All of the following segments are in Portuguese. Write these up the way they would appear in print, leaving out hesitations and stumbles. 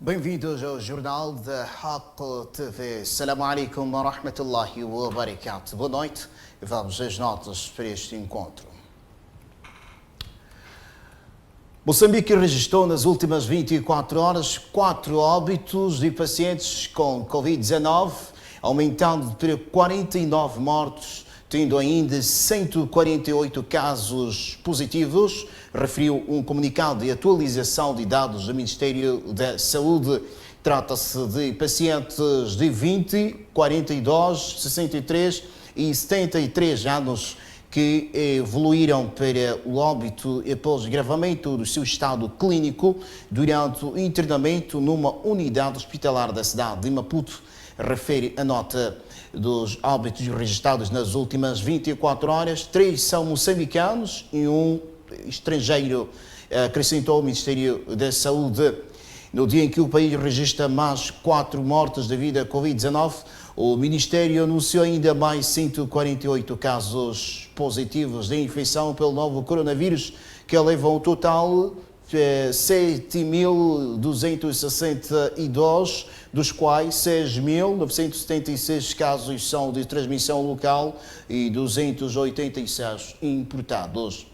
Bem-vindos ao Jornal da Haq TV. Assalamu alaikum wa rahmatullahi wa barakatuh. Boa noite e vamos às notas para este encontro. Moçambique registrou nas últimas 24 horas 4 óbitos de pacientes com Covid-19, aumentando para 49 mortos, tendo ainda 148 casos positivos, referiu um comunicado de atualização de dados do Ministério da Saúde. Trata-se de pacientes de 20, 42, 63 e 73 anos que evoluíram para o óbito após agravamento do seu estado clínico durante o internamento numa unidade hospitalar da cidade de Maputo, refere a nota. Dos óbitos registrados nas últimas 24 horas, 3 são moçambicanos e um estrangeiro, acrescentou o Ministério da Saúde. No dia em que o país registra mais 4 mortes devido à Covid-19, o Ministério anunciou ainda mais 148 casos positivos de infecção pelo novo coronavírus, que levam o total a 7.262, dos quais 6.976 casos são de transmissão local e 286 importados.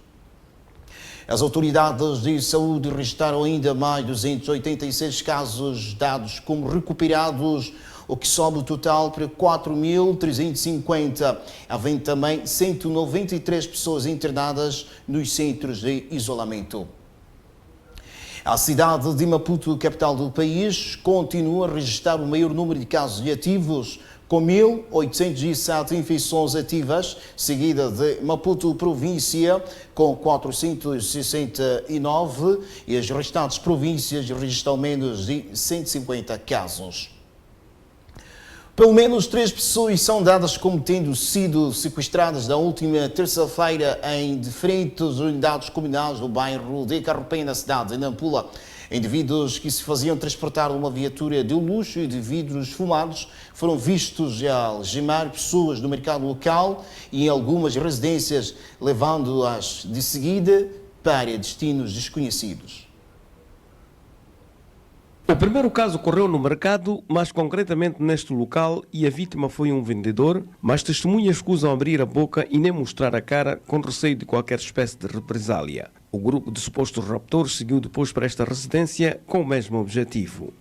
As autoridades de saúde registraram ainda mais 286 casos dados como recuperados, o que sobe o total para 4.350, havendo também 193 pessoas internadas nos centros de isolamento. A cidade de Maputo, capital do país, continua a registrar o maior número de casos ativos, com 1.807 infecções ativas, seguida de Maputo, província, com 469, e as restantes províncias registram menos de 150 casos. Pelo menos 3 pessoas são dadas como tendo sido sequestradas na última terça-feira em diferentes unidades comunais do bairro de Carropé, na cidade de Nampula. Indivíduos que se faziam transportar uma viatura de luxo e de vidros fumados foram vistos a algemar pessoas do mercado local e em algumas residências, levando-as de seguida para destinos desconhecidos. O primeiro caso ocorreu no mercado, mais concretamente neste local, e a vítima foi um vendedor, mas testemunhas escusam abrir a boca e nem mostrar a cara com receio de qualquer espécie de represália. O grupo de supostos raptores seguiu depois para esta residência com o mesmo objetivo.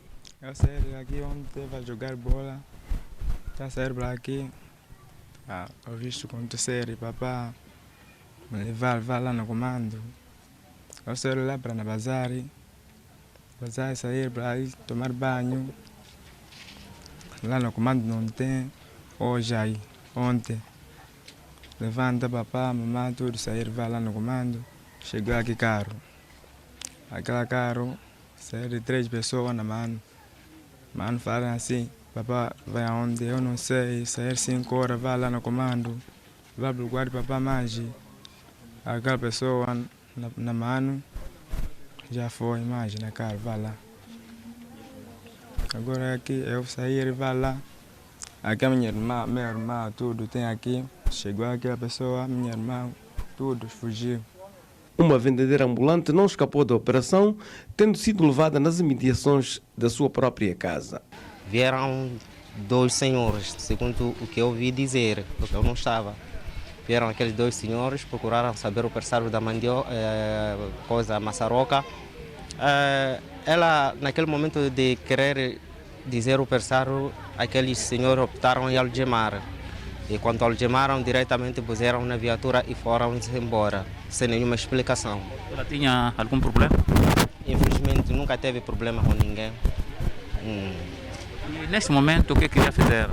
Eu saí daqui ontem para jogar bola, já saí para aqui, eu visto acontecer e papá me levar lá no comando. Eu saí lá para na bazar. Passar, sair para ir tomar banho. Lá no comando não tem. Hoje aí, ontem. Levanta papá, mamãe, tudo, sair, vai lá no comando. Chegou aqui carro. Aquela carro, sair de 3 pessoas na mano. Mano fala assim, papá vai aonde? Eu não sei. Sair 5 horas, vai lá no comando. Vai pro lugar de papá manje. Aquela pessoa na mano. Já foi, imagina, cara, vai lá. Agora aqui eu sair e vai lá. Aqui a minha irmã, tudo tem aqui. Chegou aqui a pessoa, minha irmã, tudo fugiu. Uma vendedeira ambulante não escapou da operação, tendo sido levada nas imediações da sua própria casa. Vieram 2 senhores, segundo o que eu ouvi dizer, porque eu não estava. Vieram aqueles 2 senhores, procuraram saber o pressário da mandioca, maçaroca. Ela, naquele momento de querer dizer o pressário, aqueles senhores optaram em algemar. E quando algemaram, diretamente puseram na viatura e foram-se embora, sem nenhuma explicação. Ela tinha algum problema? Infelizmente, nunca teve problema com ninguém. E nesse momento, o que queria fazer?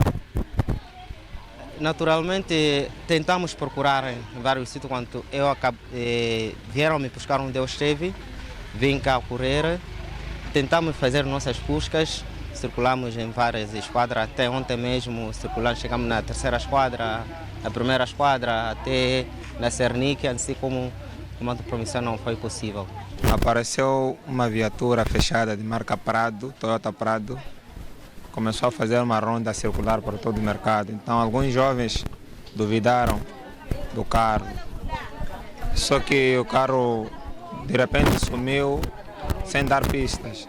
Naturalmente, tentamos procurar em vários sítios. Quando vieram me buscar onde eu esteve, vim cá correr, tentamos fazer nossas buscas, circulamos em várias esquadras, até ontem mesmo circulamos, chegamos na 3ª esquadra, na 1ª esquadra, até na Cernic, assim como a promissão não foi possível. Apareceu uma viatura fechada de marca Prado, Toyota Prado. Começou a fazer uma ronda circular por todo o mercado. Então alguns jovens duvidaram do carro. Só que o carro de repente sumiu sem dar pistas.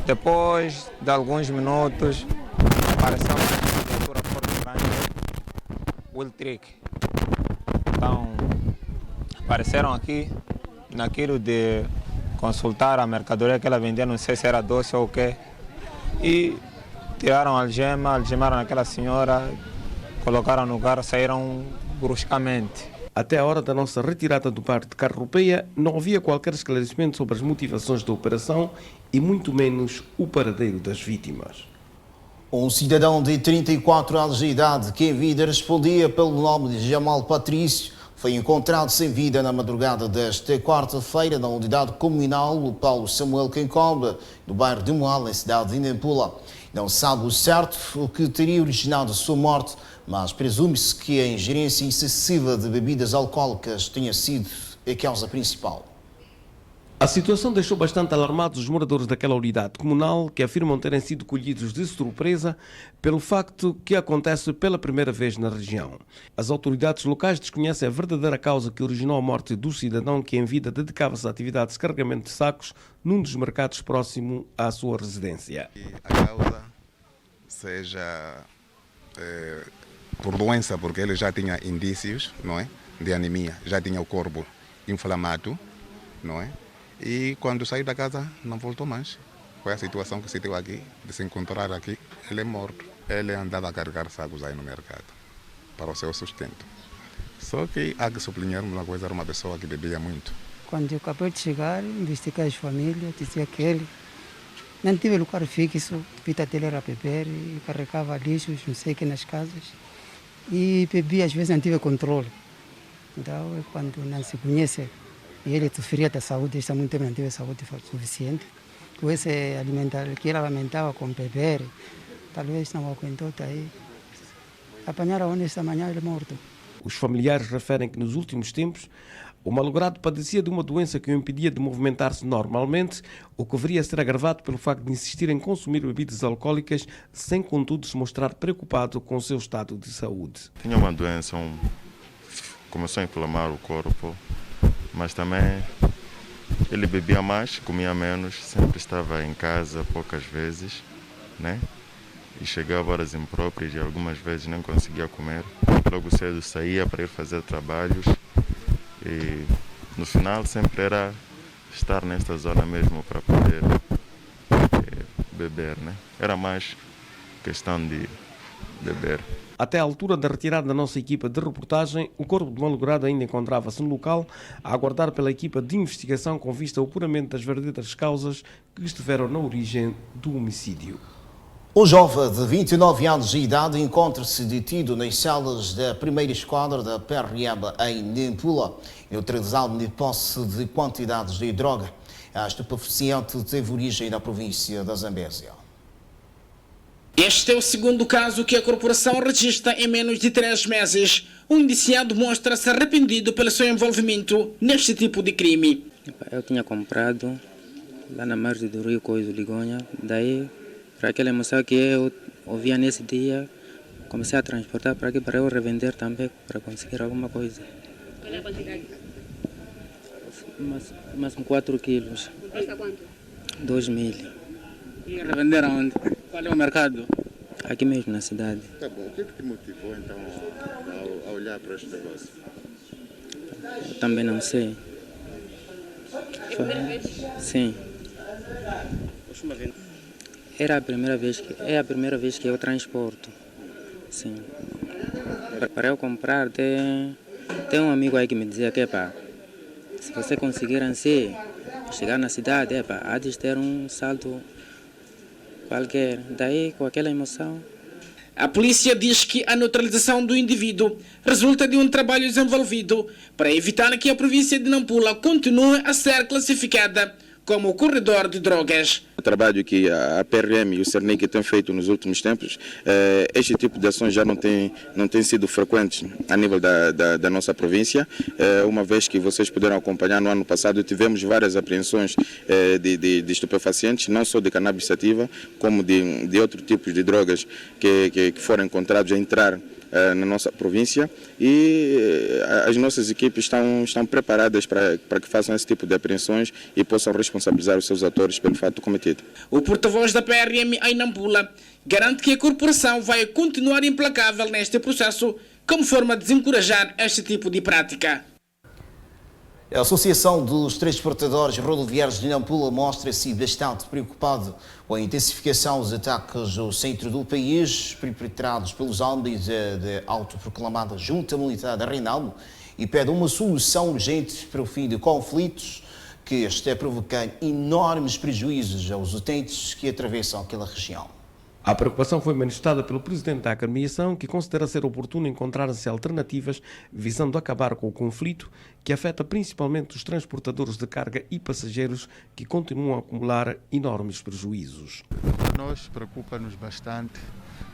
Depois de alguns minutos, apareceu uma viatura Ford Ranger Wheeltrack. Então, apareceram aqui, naquilo de consultar a mercadoria que ela vendia, não sei se era doce ou o quê, e tiraram a algema, algemaram aquela senhora, colocaram no carro, saíram bruscamente. Até a hora da nossa retirada do parque de Carropeia, não havia qualquer esclarecimento sobre as motivações da operação e muito menos o paradeiro das vítimas. Um cidadão de 34 anos de idade que em vida respondia pelo nome de Jamal Patrício foi encontrado sem vida na madrugada desta quarta-feira na unidade comunal Paulo Samuel Quencomba, no bairro de Moal, na cidade de Nampula. Não se sabe o certo o que teria originado a sua morte, mas presume-se que a ingerência excessiva de bebidas alcoólicas tenha sido a causa principal. A situação deixou bastante alarmados os moradores daquela unidade comunal, que afirmam terem sido colhidos de surpresa pelo facto que acontece pela primeira vez na região. As autoridades locais desconhecem a verdadeira causa que originou a morte do cidadão que em vida dedicava-se à atividade de carregamento de sacos num dos mercados próximo à sua residência. A causa seja por doença, porque ele já tinha indícios, não é, de anemia, já tinha o corpo inflamado, não é? E quando saiu da casa não voltou mais. Foi a situação que se deu aqui, de se encontrar aqui, ele é morto. Ele andava a carregar sacos aí no mercado, para o seu sustento. Só que há que sublinhar uma coisa, era uma pessoa que bebia muito. Quando eu acabei de chegar, investiguei as famílias, dizia que ele não tinha lugar fixo, a vida dele era beber, e carregava lixos, não sei o que, nas casas. E bebia, às vezes não tive controle. Então, quando não se conhece, e ele sofria da saúde, está muito tempo não teve saúde suficiente. Com esse alimentar, que ele alimentava com beber, talvez não aguentou, daí apanharam onde esta manhã ele morto. Os familiares referem que nos últimos tempos o malogrado padecia de uma doença que o impedia de movimentar-se normalmente, o que deveria ser agravado pelo facto de insistir em consumir bebidas alcoólicas, sem contudo se mostrar preocupado com o seu estado de saúde. Tinha uma doença, começou a inflamar o corpo, mas também ele bebia mais, comia menos, sempre estava em casa poucas vezes, né? E chegava horas impróprias e algumas vezes não conseguia comer. Logo cedo saía para ir fazer trabalhos e no final sempre era estar nesta zona mesmo para poder beber, né? Era mais questão de beber. Até a altura da retirada da nossa equipa de reportagem, o corpo do malogrado ainda encontrava-se no local, a aguardar pela equipa de investigação com vista ao apuramento das verdadeiras causas que estiveram na origem do homicídio. Um jovem de 29 anos de idade encontra-se detido nas celas da primeira esquadra da PRM em Nampula, neutralizado de posse de quantidades de droga. A estupefaciente teve origem na província da Zambésia. Este é o segundo caso que a corporação registra em menos de 3 meses. O indiciado mostra-se arrependido pelo seu envolvimento neste tipo de crime. Eu tinha comprado lá na margem do rio Coiso Ligonha, daí para aquela emoção que eu ouvia nesse dia, comecei a transportar para aqui para eu revender também, para conseguir alguma coisa. Qual é a quantidade? Mais 4 quilos. Custa quanto? 2.000. E revender aonde? Qual é o mercado? Aqui mesmo na cidade. Tá bom, o que te motivou então a olhar para este negócio? Eu também não sei. Primeira vez? Sim. É a primeira vez que eu transporto. Sim. Para eu comprar, tem um amigo aí que me dizia que se você conseguir assim, chegar na cidade, há de ter um salto qualquer. Daí, com aquela emoção. A polícia diz que a neutralização do indivíduo resulta de um trabalho desenvolvido para evitar que a província de Nampula continue a ser classificada como o corredor de drogas. O trabalho que a PRM e o Cernic têm feito nos últimos tempos, este tipo de ações já não tem sido frequentes a nível da nossa província, uma vez que vocês puderam acompanhar no ano passado, tivemos várias apreensões de estupefacientes, não só de cannabis sativa, como de outros tipos de drogas que foram encontrados a entrar na nossa província e as nossas equipes estão preparadas para que façam esse tipo de apreensões e possam responsabilizar os seus atores pelo fato cometido. O porta-voz da PRM em Nampula garante que a corporação vai continuar implacável neste processo como forma de desencorajar este tipo de prática. A Associação dos Transportadores Rodoviários de Nampula mostra-se bastante preocupado com a intensificação dos ataques ao centro do país, perpetrados pelos homens da autoproclamada Junta Militar da Renamo, e pede uma solução urgente para o fim de conflitos que está provocando enormes prejuízos aos utentes que atravessam aquela região. A preocupação foi manifestada pelo presidente da agremiação, que considera ser oportuno encontrar-se alternativas visando acabar com o conflito que afeta principalmente os transportadores de carga e passageiros que continuam a acumular enormes prejuízos. Nós preocupa-nos bastante,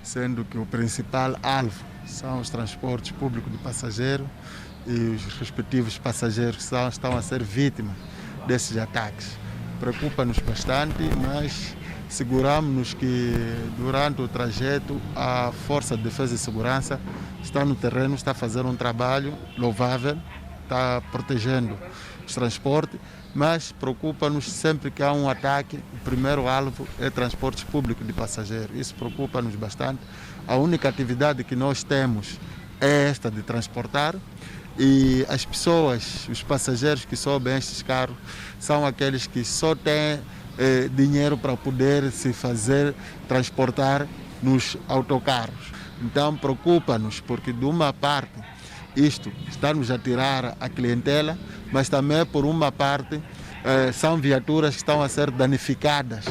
sendo que o principal alvo são os transportes públicos de passageiro e os respectivos passageiros que estão a ser vítimas desses ataques. Preocupa-nos bastante, mas seguramos-nos que durante o trajeto a Força de Defesa e Segurança está no terreno, está a fazer um trabalho louvável, está protegendo os transportes, mas preocupa-nos sempre que há um ataque, o primeiro alvo é transportes públicos de passageiros. Isso preocupa-nos bastante. A única atividade que nós temos é esta de transportar, e as pessoas, os passageiros que sobem estes carros, são aqueles que só têm dinheiro para poder se fazer transportar nos autocarros. Então preocupa-nos porque de uma parte isto está-nos a tirar a clientela, mas também por uma parte são viaturas que estão a ser danificadas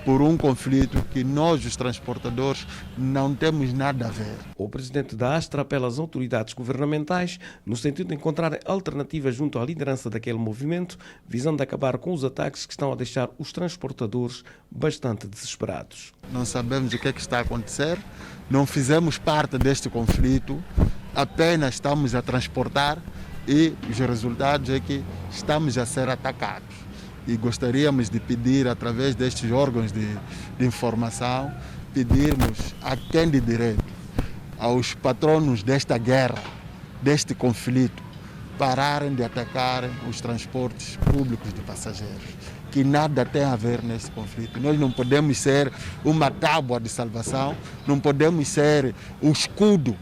por um conflito que nós, os transportadores, não temos nada a ver. O presidente da Astra apela às autoridades governamentais no sentido de encontrar alternativas junto à liderança daquele movimento, visando acabar com os ataques que estão a deixar os transportadores bastante desesperados. Não sabemos o que é que está a acontecer, não fizemos parte deste conflito, apenas estamos a transportar e os resultados é que estamos a ser atacados. E gostaríamos de pedir, através destes órgãos de informação, pedirmos a quem de direito, aos patronos desta guerra, deste conflito, pararem de atacar os transportes públicos de passageiros, que nada tem a ver nesse conflito. Nós não podemos ser uma tábua de salvação, não podemos ser um escudo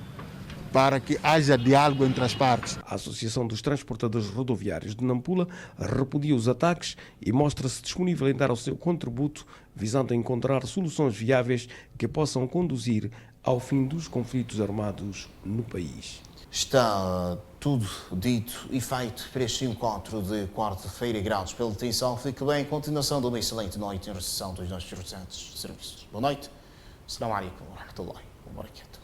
para que haja diálogo entre as partes. A Associação dos Transportadores Rodoviários de Nampula repudia os ataques e mostra-se disponível em dar o seu contributo, visando encontrar soluções viáveis que possam conduzir ao fim dos conflitos armados no país. Está tudo dito e feito para este encontro de quarta-feira. Graças pela atenção. Fique bem. Continuação de uma excelente noite em recepção dos nossos restantes serviços. Boa noite. Assalamu alaikum wa rahmatullahi wa barakatuh.